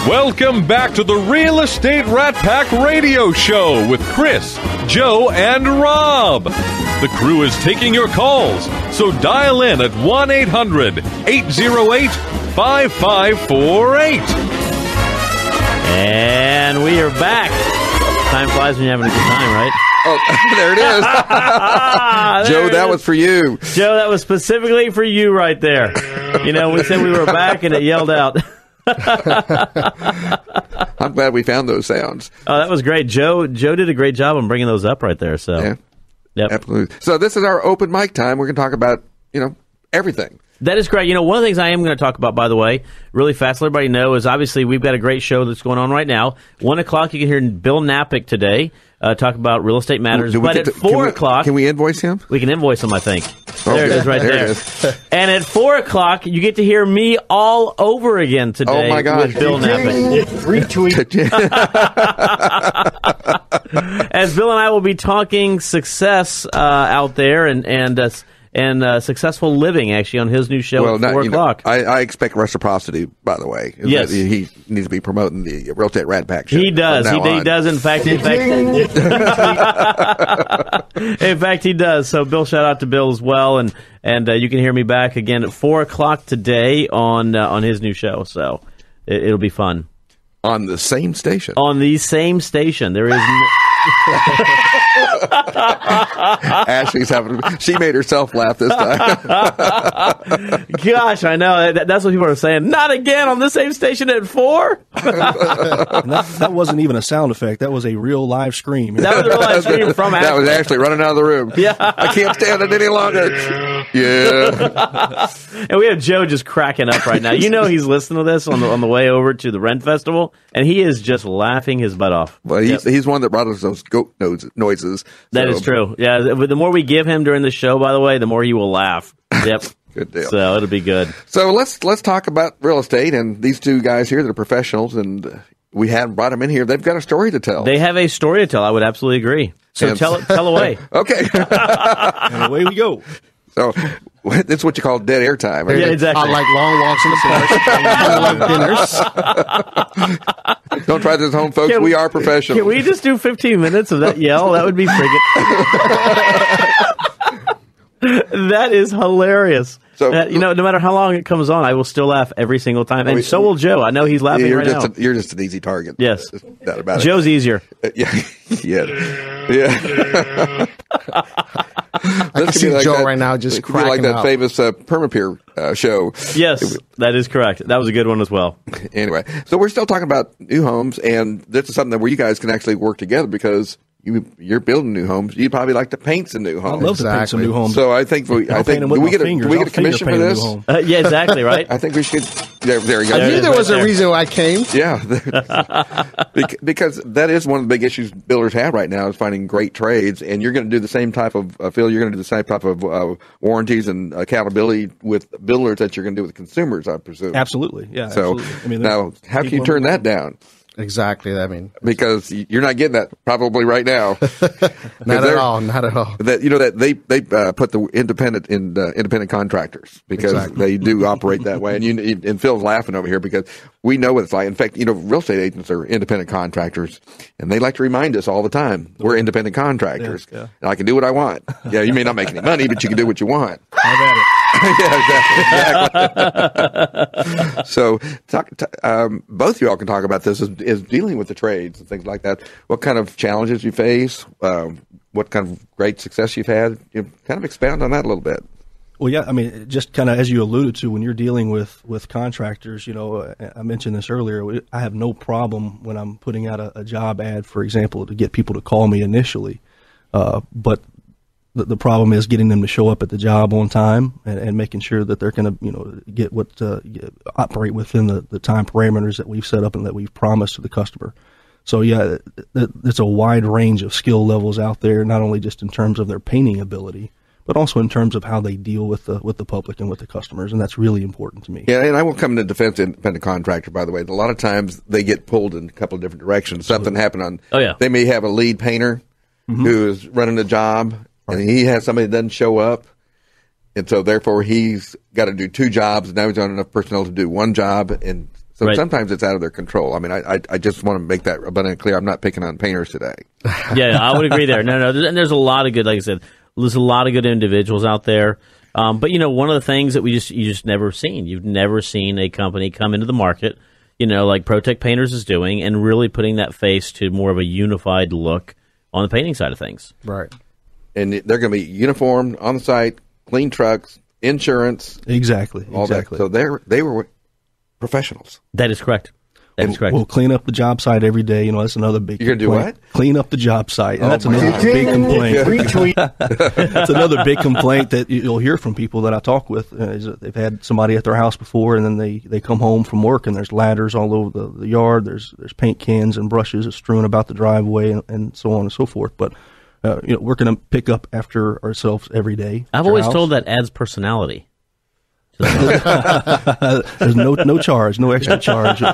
Welcome back to the Real Estate Rat Pack Radio Show with Chris, Joe, and Rob. The crew is taking your calls, so dial in at 1-800-808-5548. And we are back. Time flies when you're having a good time, right? Oh, there it is. Joe, that was for you. Joe, that was specifically for you right there. You know, we said we were back and it yelled out. I'm glad we found those sounds. Oh, that was great. Joe did a great job on bringing those up right there. So, yeah, yep. Absolutely. So this is our open mic time. We're going to talk about, everything. That is correct. You know, one of the things I am going to talk about, by the way, really fast, let everybody know, is obviously we've got a great show that's going on right now. 1 o'clock, you can hear Bill Napick today talk about real estate matters. But at 4 o'clock... Can we invoice him? We can invoice him, I think. Okay. There it is right there. It is. And at 4 o'clock, you get to hear me all over again today with Bill Napick. Retweet. As Bill and I will be talking success out there and successful living, actually, on his new show at 4 o'clock. I expect reciprocity, by the way. Yes. He needs to be promoting the Real Estate Rat Pack show. He does. He does, in fact. In fact, he does. So, Bill, shout out to Bill as well. And you can hear me back again at 4 o'clock today on his new show. So, it'll be fun. On the same station. On the same station. There is Ashley's she made herself laugh this time. Gosh, I know. That's what people are saying. Not again on the same station at 4? that wasn't even a sound effect. That was a real live scream. That was a real live scream from Ashley. That was Ashley running out of the room. Yeah. I can't stand it any longer. Yeah. And we have Joe just cracking up right now. You know he's listening to this on the way over to the Rent Festival, and he is just laughing his butt off. Well, he's one that brought us those goat noises. That is true. Yeah, the more we give him during the show, by the way, the more he will laugh. Yep. Good deal. So it'll be good. So let's talk about real estate and these two guys here that are professionals, and we have brought them in here. They've got a story to tell. They have a story to tell. I would absolutely agree. So tell away. Okay. And away we go. So it's what you call dead air time. Yeah, exactly. I like long walks in the park. I like dinners. Don't try this at home, folks. We are professionals. Can we just do 15 minutes of that yell? That would be friggin'. That is hilarious. So, no matter how long it comes on, I will still laugh every single time. And so will Joe. I know he's laughing right now. You're just an easy target. Yes. Not about Joe's easier. Yeah. I can see Joe right now just cracking like that up. famous Permapeer show. Yes, that is correct. That was a good one as well. Anyway, so we're still talking about new homes, and this is something where you guys can actually work together because you're building new homes. You'd probably like to paint some new homes. I'd love to paint some new homes. So I think do we get a commission for this? Yeah, exactly, right? I think we should. There you go. I knew there was a reason why I came. Yeah, because that is one of the big issues builders have right now is finding great trades, and you're going to do the same type of Phil. You're going to do the same type of warranties and accountability with builders that you're going to do with consumers, I presume. Absolutely, yeah. So absolutely. now, how can you turn that down? Exactly. I mean, because you're not getting that probably right now. Not at all. That they put the independent contractors because they do operate that way. And Phil's laughing over here because we know what it's like. In fact, real estate agents are independent contractors, and they like to remind us all the time we're independent contractors. Yeah. And I can do what I want. Yeah, you may not make any money, but you can do what you want. How about it? Yeah, exactly. So, both of y'all can talk about this is dealing with the trades and things like that. What kind of challenges you face? What kind of great success you've had? Kind of expound on that a little bit. Well, yeah, I mean, just kind of as you alluded to, when you're dealing with contractors, I mentioned this earlier. I have no problem when I'm putting out a job ad, for example, to get people to call me initially, but the problem is getting them to show up at the job on time and making sure that they're going to, get operate within the time parameters that we've set up and that we've promised to the customer. So yeah, it's a wide range of skill levels out there, not only just in terms of their painting ability, but also in terms of how they deal with the public and with the customers, and that's really important to me. Yeah, and I will come into defense of independent contractor, by the way. A lot of times they get pulled in a couple of different directions. Something happened on. Oh yeah. They may have a lead painter who is running a job. Right. And he has somebody that doesn't show up, and so therefore he's got to do two jobs. And now he's got enough personnel to do one job, and So sometimes it's out of their control. I mean, I just want to make that abundantly clear. I'm not picking on painters today. Yeah, I would agree there. No, and there's a lot of good, like I said, there's a lot of good individuals out there. But one of the things that you just never seen. You've never seen a company come into the market, like ProTech Painters is doing, and really putting that face to more of a unified look on the painting side of things. Right. And they're going to be uniformed, on the site, clean trucks, insurance. Exactly. All that. So they were professionals. That is correct. That is correct. We'll clean up the job site every day. That's another big You're complaint. You're going to do what? Clean up the job site. And that's another big complaint. That's another big complaint that you'll hear from people that I talk with. Is that they've had somebody at their house before, and then they come home from work, and there's ladders all over the yard. There's paint cans and brushes strewn about the driveway, and so on and so forth. But we're going to pick up after ourselves every day. I've always told that adds personality. There's no charge, no extra charge. When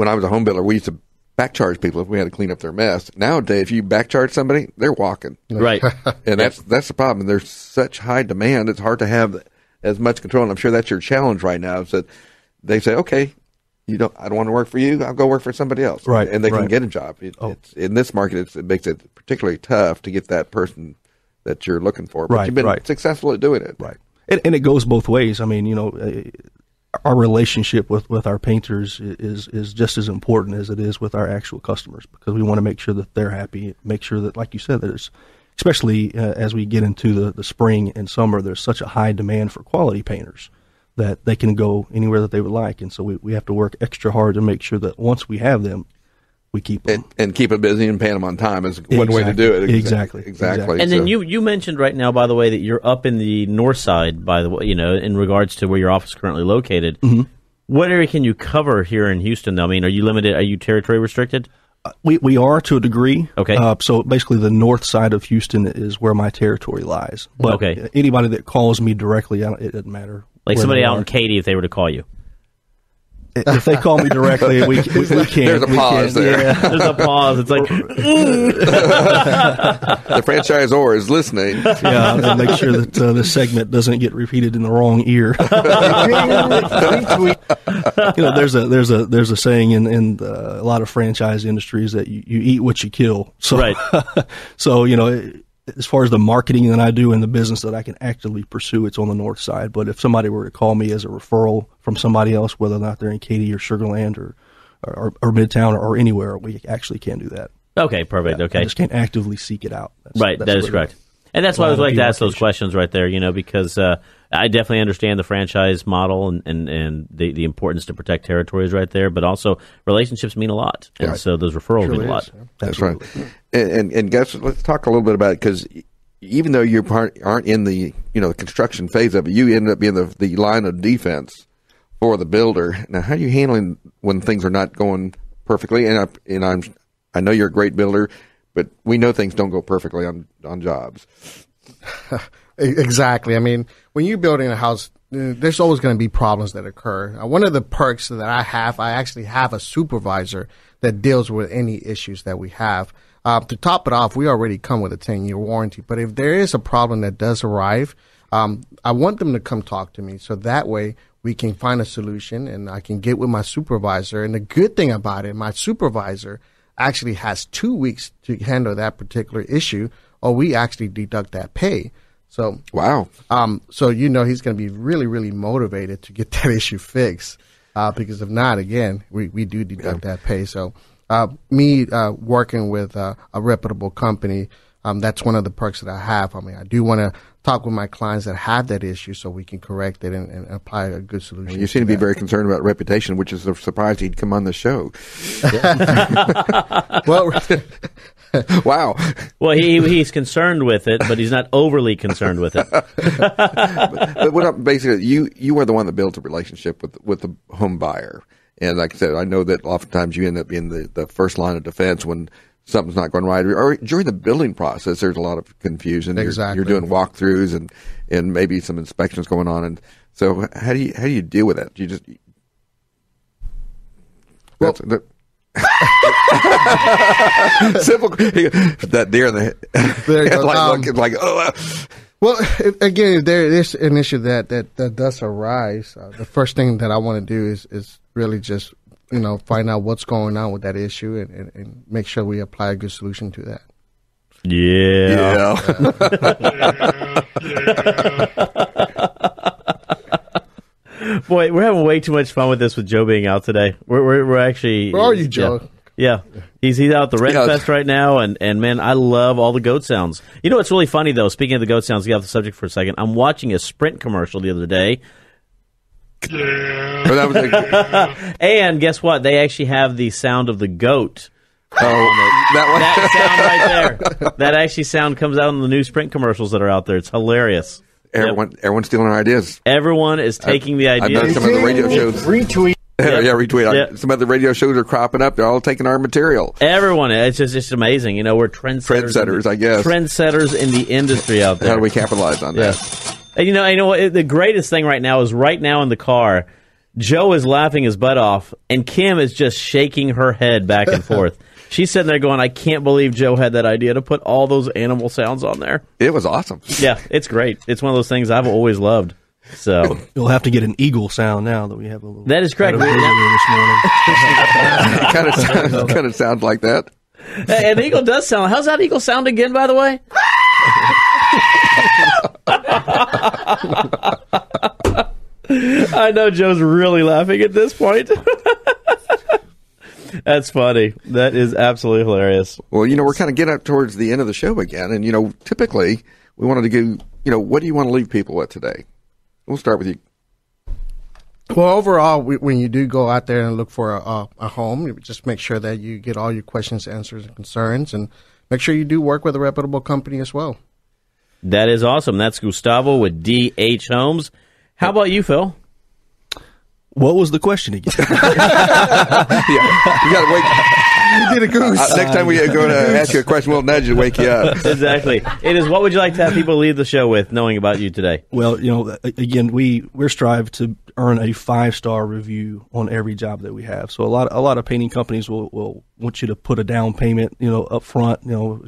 I was a home builder, we used to back charge people if we had to clean up their mess. Nowadays, if you back charge somebody, they're walking. Right. And that's the problem. There's such high demand, it's hard to have as much control. And I'm sure that's your challenge right now. Is that they say, okay, I don't want to work for you. I'll go work for somebody else. Right. And they can get a job. It's, in this market, it makes it particularly tough to get that person that you're looking for. But you've been successful at doing it. Right. And it goes both ways. I mean, our relationship with our painters is just as important as it is with our actual customers, because we want to make sure that they're happy, make sure that, like you said, there's, especially as we get into the spring and summer, there's such a high demand for quality painters that they can go anywhere that they would like. And so we have to work extra hard to make sure that once we have them, we keep them. And keep them busy and pay them on time is one way to do it. Exactly. And then you mentioned right now, by the way, that you're up in the north side, by the way, in regards to where your office is currently located. Mm-hmm. What area can you cover here in Houston, though? I mean, are you limited? Are you territory restricted? We are to a degree. Okay. So basically the north side of Houston is where my territory lies. But anybody that calls me directly, it doesn't matter. Like somebody out in Katy, if they were to call you. If they call me directly, we can. There's a pause there. Yeah, there's a pause. It's like the franchisor is listening. Yeah, and make sure that this segment doesn't get repeated in the wrong ear. There's a saying in a lot of franchise industries that you eat what you kill. So, right. So as far as the marketing that I do in the business that I can actively pursue, it's on the north side. But if somebody were to call me as a referral from somebody else, whether or not they're in Katy or Sugar Land or Midtown or anywhere, we actually can do that. Okay, perfect. Yeah, okay. I just can't actively seek it out. That is correct. And that's why I was like to ask those questions right there, because I definitely understand the franchise model and the importance to protect territories right there, but also relationships mean a lot. And so those referrals mean a lot. That's right. And guys, let's talk a little bit about it, because even though you aren't in the the construction phase of it, you end up being the line of defense for the builder. Now, how are you handling when things are not going perfectly? And I know you're a great builder, but we know things don't go perfectly on jobs. Exactly. I mean, when you're building a house, there's always going to be problems that occur. One of the perks that I actually have a supervisor that deals with any issues that we have. To top it off, we already come with a 10-year warranty. But if there is a problem that does arrive, I want them to come talk to me, so that way we can find a solution and I can get with my supervisor. And the good thing about it, my supervisor actually has 2 weeks to handle that particular issue, or we actually deduct that pay. So wow. So he's going to be really, really motivated to get that issue fixed. Because if not, again, we do deduct that pay. So me working with a reputable company, that's one of the perks that I have. I mean, I do want to talk with my clients that have that issue so we can correct it and apply a good solution. You seem to be very concerned about reputation, which is a surprise he'd come on the show. Well, wow. Well, he's concerned with it, but he's not overly concerned with it. but basically, you are the one that builds a relationship with the home buyer. And like I said, I know that oftentimes you end up being the first line of defense when something's not going right. Or during the building process, there's a lot of confusion. Exactly. You're doing walkthroughs and maybe some inspections going on. And so how do you deal with that? Do you just... Well, simple. That deer in the there you go. Well, again, if there is an issue that does arise, the first thing that I want to do is really just, find out what's going on with that issue and make sure we apply a good solution to that. Yeah. Boy, we're having way too much fun with this with Joe being out today. We're actually. Where are you, Joe? Yeah. He's out at the Red Fest right now, and man, I love all the goat sounds. You know what's really funny, though? Speaking of the goat sounds, get off the subject for a second. I'm watching a Sprint commercial the other day. And guess what? They actually have the sound of the goat. That sound right there. That actually sound comes out in the new Sprint commercials that are out there. It's hilarious. Everyone's stealing our ideas. Everyone is taking the ideas. I've done some of the radio shows. Retweet. Retweet. Yeah. Some other radio shows are cropping up. They're all taking our material. Everyone. It's just amazing. We're trendsetters. I guess. Trendsetters in the industry out there. How do we capitalize on that? And you know what? The greatest thing right now is right now in the car, Joe is laughing his butt off, and Kim is just shaking her head back and forth. She's sitting there going, I can't believe Joe had that idea to put all those animal sounds on there. It was awesome. Yeah, it's great. It's one of those things I've always loved. So you'll have to get an eagle sound now that we have a little. That is correct. It kind of sounds like that. An eagle does sound. How's that eagle sound again, by the way? I know Joe's really laughing at this point. That's funny. That is absolutely hilarious. Well, we're kind of getting up towards the end of the show again. And, typically we wanted to go, what do you want to leave people with today? We'll start with you. Well, overall, when you do go out there and look for a home, you just make sure that you get all your questions, answers, and concerns, and make sure you do work with a reputable company as well. That is awesome. That's Gustavo with DH Homes. How about you, Phil? What was the question again? You got to wake. You did a goose. Next time we go to ask you a question, we'll nudge you to wake you up. Exactly. It is. What would you like to have people leave the show with, knowing about you today? Well, again, we're strive to earn a 5-star review on every job that we have. So a lot of painting companies will want you to put a down payment, up front.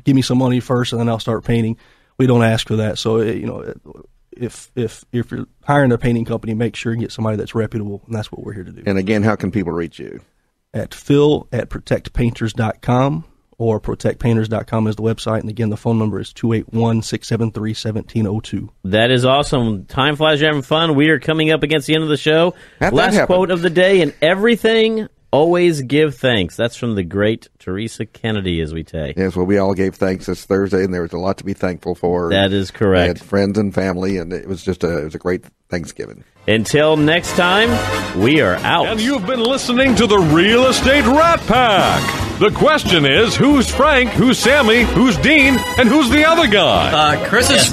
Give me some money first, and then I'll start painting. We don't ask for that. So if you're hiring a painting company, make sure you get somebody that's reputable, and that's what we're here to do. And again, how can people reach you? At phil@protectpainters.com, or protectpainters.com is the website. And again, the phone number is 281-673-1702. That is awesome. Time flies. You're having fun. We are coming up against the end of the show. Last quote of the day, and everything, always give thanks. That's from the great Teresa Kennedy, as we say. Yes, well, we all gave thanks this Thursday, and there was a lot to be thankful for. That is correct. We had friends and family, and it was just a great Thanksgiving. Until next time, we are out. And you've been listening to the Real Estate Rat Pack. The question is, who's Frank, who's Sammy, who's Dean, and who's the other guy? Chris is